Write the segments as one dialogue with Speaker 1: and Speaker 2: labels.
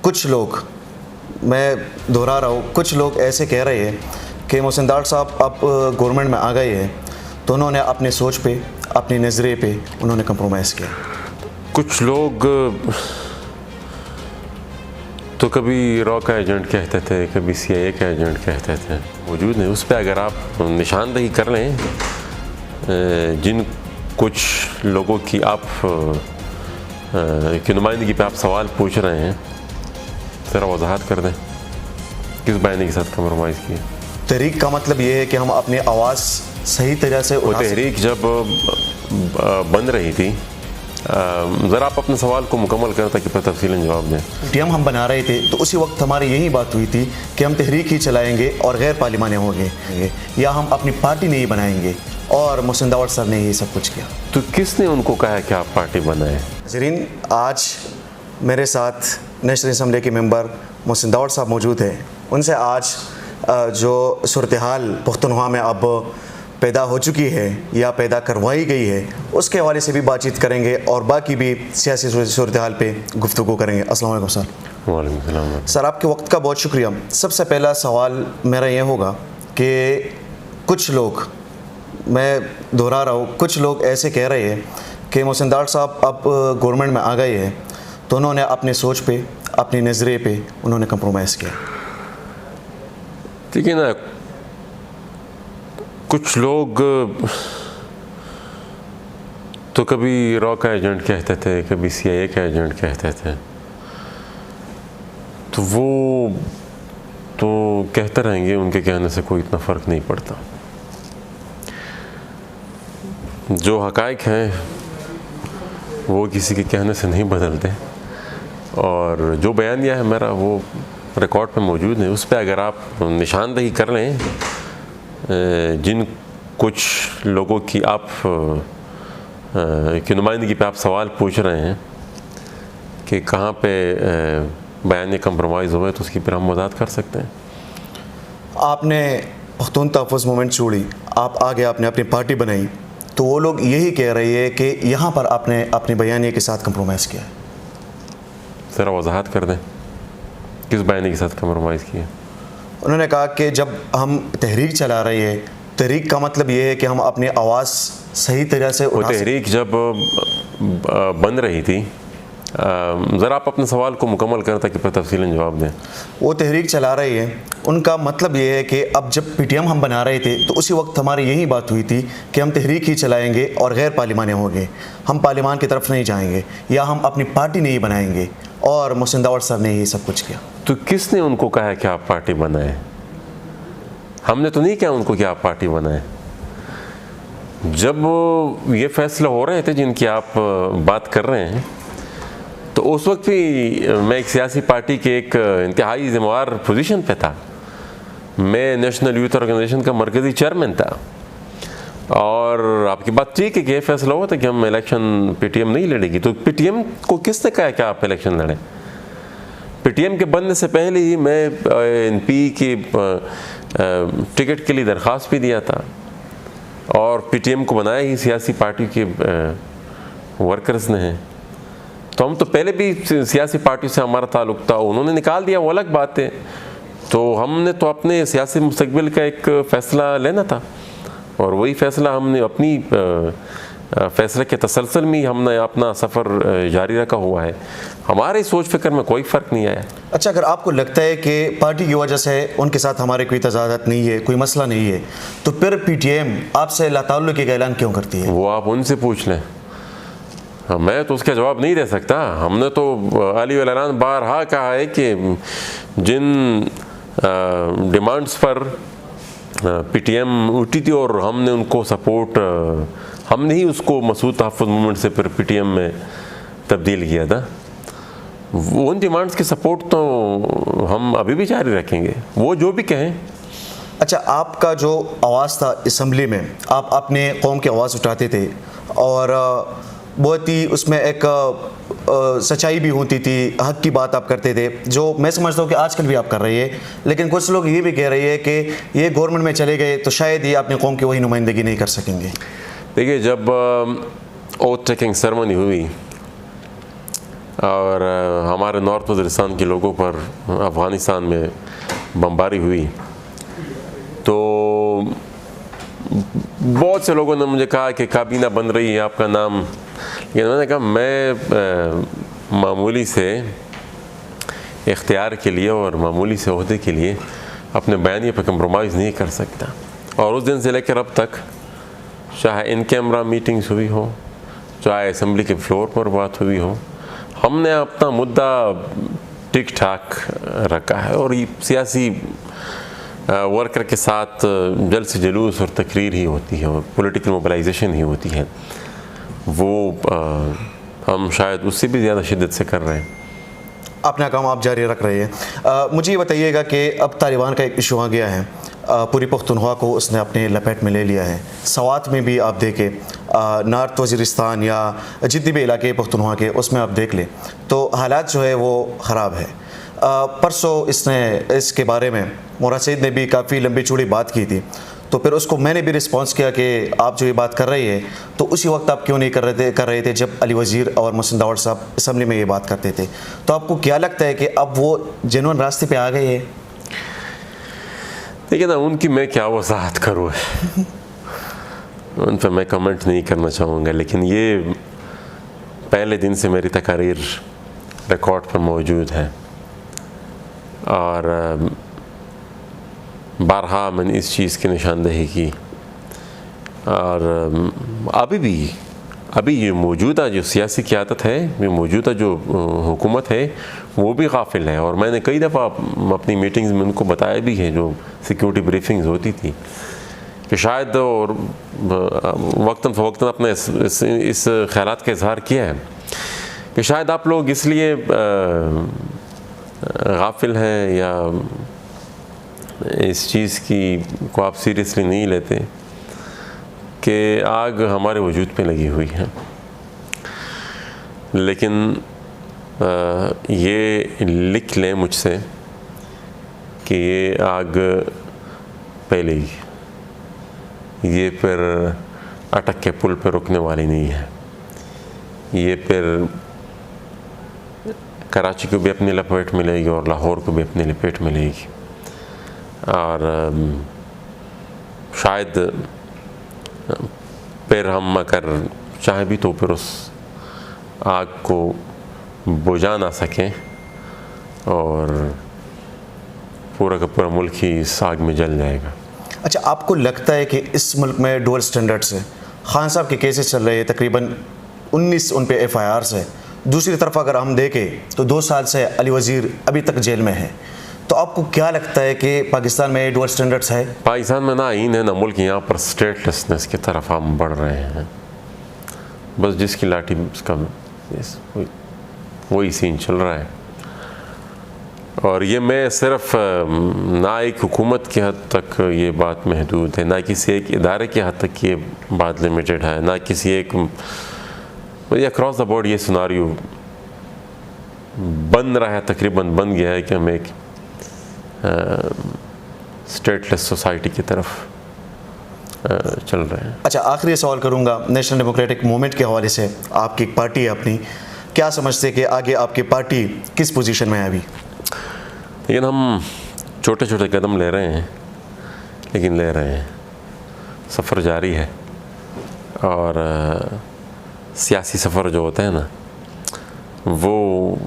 Speaker 1: कुछ लोग, मैं दोहरा रहा हूँ, कुछ लोग ऐसे कह रहे हैं कि मोहसिन दाड़ साहब अब गवर्नमेंट में आ गए हैं तो उन्होंने अपनी सोच पे, अपनी नज़रिए पे उन्होंने कंप्रोमाइज़ किया।
Speaker 2: कुछ लोग तो कभी रॉ का एजेंट कहते थे, कभी CIA का एजेंट कहते थे, मौजूद नहीं। उस पर अगर आप निशानदही कर लें जिन कुछ लोगों की आप की नुमाइंदगी पे आप सवाल पूछ रहे हैं, ज़रा वजाहत कर दें किस बयानी के साथ कंप्रोमाइज़ किया।
Speaker 1: तहरीक का मतलब ये है कि हम अपनी आवाज़ सही तरह से
Speaker 2: वो तहरीक जब बन रही थी, ज़रा आप अपने सवाल को मुकम्मल करें ताकि फिर तफसीलन जवाब दें।
Speaker 1: PTM हम बना रहे थे तो उसी वक्त हमारी यही बात हुई थी कि हम तहरीक ही चलाएंगे और गैर पार्लिमानी होंगे, या हम अपनी पार्टी नहीं बनाएंगे, और मोहसिन दाड़ साहब ने ये सब कुछ किया।
Speaker 2: तो किसने उनको कहा कि आप पार्टी बनाएं?
Speaker 1: नाज़रीन, आज मेरे साथ नेशनल असम्बली के मेंबर मोहसिन दाड़ साहब मौजूद हैं। उनसे आज जो सूरत हाल पुख्तनख्वा में अब पैदा हो चुकी है या पैदा करवाई गई है उसके हवाले से भी बातचीत करेंगे और बाकी भी सियासी सूरत हाल पे गुफ्तगू करेंगे। अस्सलाम वालेकुम सर।
Speaker 2: वालेकुम सलाम।
Speaker 1: सर, आपके वक्त का बहुत शुक्रिया। सबसे पहला सवाल मेरा ये होगा कि कुछ लोग, मैं दोहरा रहा हूँ, कुछ लोग ऐसे कह रहे हैं कि मोहसिन दाड़ साहब अब गवर्नमेंट में आ गए हैं तो उन्होंने अपनी सोच पे, अपनी नज़रिए पे उन्होंने कंप्रोमाइज़ किया।
Speaker 2: देखिए ना, कुछ लोग तो कभी रॉ का एजेंट कहते थे, कभी CIA का एजेंट कहते थे, तो वो तो कहते रहेंगे, उनके कहने से कोई इतना फ़र्क नहीं पड़ता। जो हक़ाइक़ हैं वो किसी के कहने से नहीं बदलते, और जो बयानिया है मेरा वो रिकॉर्ड पे मौजूद है। उस पर अगर आप निशानदही कर लें जिन कुछ लोगों की आप की नुमाइंदगी पे आप सवाल पूछ रहे हैं कि कहाँ पे बयान कंप्रोमाइज़ हुए, तो उसकी फिर हम वजाहत कर सकते हैं।
Speaker 1: आपने पख्तून तहफ़्फ़ुज़ मूवमेंट छोड़ी, आप आगे आपने अपनी पार्टी बनाई, तो वो लोग यही कह रहे हैं कि यहाँ पर आपने अपने बयानिए के साथ कंप्रोमाइज़ किया है।
Speaker 2: ज़रा वजाहत कर दें किस बयानी के साथ कंप्रोमाइज़ किया।
Speaker 1: उन्होंने कहा कि जब हम तहरीक चला रहे हैं, तहरीक का मतलब ये है कि हम अपनी आवाज़ सही तरह से
Speaker 2: वो तहरीक जब बन रही थी, ज़रा आप अपने सवाल को मुकम्मल करें ताकि फिर तफसीलन जवाब दें।
Speaker 1: वो तहरीक चला रहे हैं, उनका मतलब ये है कि अब जब PTM हम बना रहे थे तो उसी वक्त हमारी यही बात हुई थी कि हम तहरीक ही चलाएंगे और गैर पार्लिमानी होंगे, हम पार्लिमान की तरफ नहीं जाएंगे, या हम अपनी पार्टी नहीं बनाएंगे, और मोहसिन दाड़ साहब ने ये सब कुछ किया।
Speaker 2: तो किसने उनको कहा कि आप पार्टी बनाएं? हमने तो नहीं कहा उनको कि आप पार्टी बनाएं। जब ये फैसला हो रहे थे जिनकी आप बात कर रहे हैं, तो उस वक्त भी मैं एक सियासी पार्टी के एक इंतहाई ज़िम्मेदार पोजीशन पे था। मैं नेशनल यूथ ऑर्गेनाइजेशन का मरकज़ी चेयरमैन था, और आपकी बात ठीक है कि ये फैसला हुआ था कि हम इलेक्शन PTM नहीं लड़ेगी। तो PTM को किसने कहा कि आप इलेक्शन लड़ें? PTM के बनने से पहले ही मैं NP की टिकट के लिए दरख्वास्त भी दिया था, और PTM को बनाया ही सियासी पार्टी के वर्कर्स ने हैं। तो हम तो पहले भी सियासी पार्टी से हमारा ताल्लुक़ था, उन्होंने निकाल दिया वो अलग बात है। तो हमने तो अपने सियासी मुस्तक़बिल का एक फ़ैसला लेना था, और वही फ़ैसला हमने अपनी फ़ैसले के तसलसल में हमने अपना सफ़र जारी रखा हुआ है। हमारे सोच फ़िक्र में कोई फ़र्क नहीं आया।
Speaker 1: अच्छा, अगर आपको लगता है कि पार्टी की वजह से उनके साथ हमारे कोई तजादत नहीं है, कोई मसला नहीं है, तो फिर PTM आपसे लाताल्लुक़ का ऐलान क्यों करती है? वो
Speaker 2: आप उनसे पूछ लें, मैं तो उसका जवाब नहीं दे सकता। हमने तो अली वल ऐलान बारहा कहा है कि जिन डिमांड्स पर PTM उठी थी और हमने उनको सपोर्ट, हमने ही उसको मसूद तहफ़्फ़ुज़ मूवमेंट से फिर PTM में तब्दील किया था, उन डिमांड्स की सपोर्ट तो हम अभी भी जारी रखेंगे, वो जो भी कहें।
Speaker 1: अच्छा, आपका जो आवाज़ था असम्बली में, आप अपने कौम की आवाज़ उठाते थे, और बहुत ही उसमें एक सच्चाई भी होती थी, हक़ की बात आप करते थे, जो मैं समझता हूँ कि आजकल भी आप कर रही है। लेकिन कुछ लोग ये भी कह रहे हैं कि ये गवर्नमेंट में चले गए तो शायद ये अपनी कौम की वही नुमाइंदगी नहीं कर सकेंगे।
Speaker 2: देखिए, जब ओथ टेकिंग सेरेमनी हुई और हमारे नॉर्थ वज़ीरिस्तान के लोगों पर अफ़गानिस्तान में बमबारी हुई, तो बहुत से लोगों ने मुझे कहा कि काबीना बन रही है आपका नाम, लेकिन मैंने कहा मैं मामूली से इख्तियार के लिए और मामूली से ओहदे के लिए अपने बयानिए पर कंप्रोमाइज़ नहीं कर सकता। और उस दिन से लेकर अब तक चाहे इन कैमरा मीटिंग्स हुई हो, चाहे असम्बली के फ्लोर पर बात हुई हो, हमने अपना मुद्दा ठीक ठाक रखा है। और ये सियासी वर्कर के साथ जल्द से जुलूस और तकरीर ही होती है और पॉलिटिकल मोबिलाइजेशन ही होती है, वो हम शायद उससे भी ज़्यादा शिद्दत से कर रहे हैं।
Speaker 1: अपना काम आप जारी रख रहे हैं। मुझे ये बताइएगा कि अब तालिबान का एक इशू आ गया है, पूरी पख्तूनख्वा को उसने अपने लपेट में ले लिया है। सवात में भी आप देखें, नॉर्थ वज़ीरिस्तान या जितने भी इलाके पख्तूनख्वा के, उसमें आप देख लें तो हालात जो है वो ख़राब है। परसों इसने इसके बारे में मोरा सईद ने भी काफ़ी लंबी चौड़ी बात की थी, तो फिर उसको मैंने भी रिस्पॉन्स किया कि आप जो ये बात कर रही है तो उसी वक्त आप क्यों नहीं कर रहे थे जब अली वज़ीर और मोहसिन दाऊद साहब असम्बली में ये बात करते थे। तो आपको क्या लगता है कि अब वो जेन्युइन रास्ते पे आ गए हैं?
Speaker 2: देखिए ना, उनकी मैं क्या वजाहत करूँ उन पर मैं कमेंट नहीं करना चाहूँगा, लेकिन ये पहले दिन से मेरी तकारीर रिकॉर्ड पर मौजूद है और बारहा मैंने इस चीज़ की निशानदेही की। और अभी ये मौजूदा जो सियासी क़यादत है, ये मौजूदा जो हुकूमत है, वो भी गाफिल है। और मैंने कई दफ़ा अपनी मीटिंग्स में उनको बताया भी है, जो सिक्योरिटी ब्रीफिंग्स होती थी, कि शायद और वक्तन फ़वक्तन अपने इस ख़यालात का इजहार किया है कि शायद आप लोग इसलिए गाफिल हैं या इस चीज़ को आप सीरियसली नहीं लेते कि आग हमारे वजूद पे लगी हुई है। लेकिन ये लिख लें मुझसे कि ये आग पहलेगी, ये फिर अटक के पुल पर रुकने वाली नहीं है। ये फिर कराची को भी अपनी लपेट मिलेगी और लाहौर को भी अपनी लपेट मिलेगी। और शायद फिर हम अगर चाहे भी तो फिर उस आग को बुझा ना सकें और पूरा का पूरा मुल्क ही इस आग में जल जाएगा।
Speaker 1: अच्छा, आपको लगता है कि इस मुल्क में डुअल स्टैंडर्ड्स है? खान साहब के केसेस चल रहे हैं, तकरीबन 19 उन पे FIRs है। दूसरी तरफ अगर हम देखें तो 2 साल से अली वज़ीर अभी तक जेल में है। तो आपको क्या लगता है कि पाकिस्तान में डुअल स्टैंडर्ड्स है?
Speaker 2: पाकिस्तान में ना आईन है ना मुल्क, यहाँ पर स्टेटलेसनेस की तरफ हम बढ़ रहे हैं। बस जिसकी लाठी उसका वही सीन चल रहा है। और ये मैं सिर्फ ना एक हुकूमत की हद तक ये बात महदूद है, ना किसी एक इदारे की हद तक ये बात लिमिटेड है, ना किसी एक अक्रॉस द बोर्ड ये सिनारियो बन रहा है, तकरीबन बन गया है कि हम एक स्टेटलेस सोसाइटी की तरफ चल रहे हैं।
Speaker 1: अच्छा, आखिरी सवाल करूंगा, नेशनल डेमोक्रेटिक मूवमेंट के हवाले से, आपकी एक पार्टी है अपनी, क्या समझते हैं कि आगे आपकी पार्टी किस पोजीशन में है अभी?
Speaker 2: लेकिन हम छोटे छोटे कदम ले रहे हैं, लेकिन ले रहे हैं, सफ़र जारी है। और सियासी सफ़र जो होता है ना, वो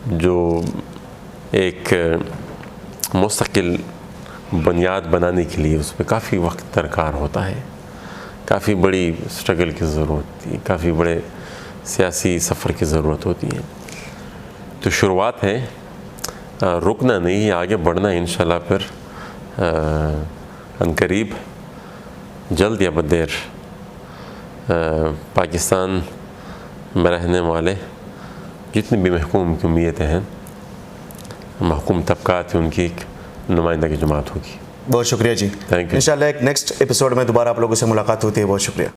Speaker 2: जो एक मुस्तकिल बुनियाद बनाने के लिए उसमें काफ़ी वक्त दरकार होता है, काफ़ी बड़ी स्ट्रगल की ज़रूरत होती है, काफ़ी बड़े सियासी सफ़र की ज़रूरत होती है। तो शुरुआत है, रुकना नहीं, आगे बढ़ना है इंशाल्लाह। फिर अनकरीब, जल्द या बदेर, पाकिस्तान में रहने वाले जितनी भी महकूम की उम्मीदें हैं, महकूम तबकात हैं, उनकी एक नुमाइंदा की जमात होगी।
Speaker 1: बहुत शुक्रिया जी,
Speaker 2: थैंक यू।
Speaker 1: इंशाल्लाह एक नेक्स्ट एपिसोड में दोबारा आप लोगों से मुलाकात होती है। बहुत शुक्रिया।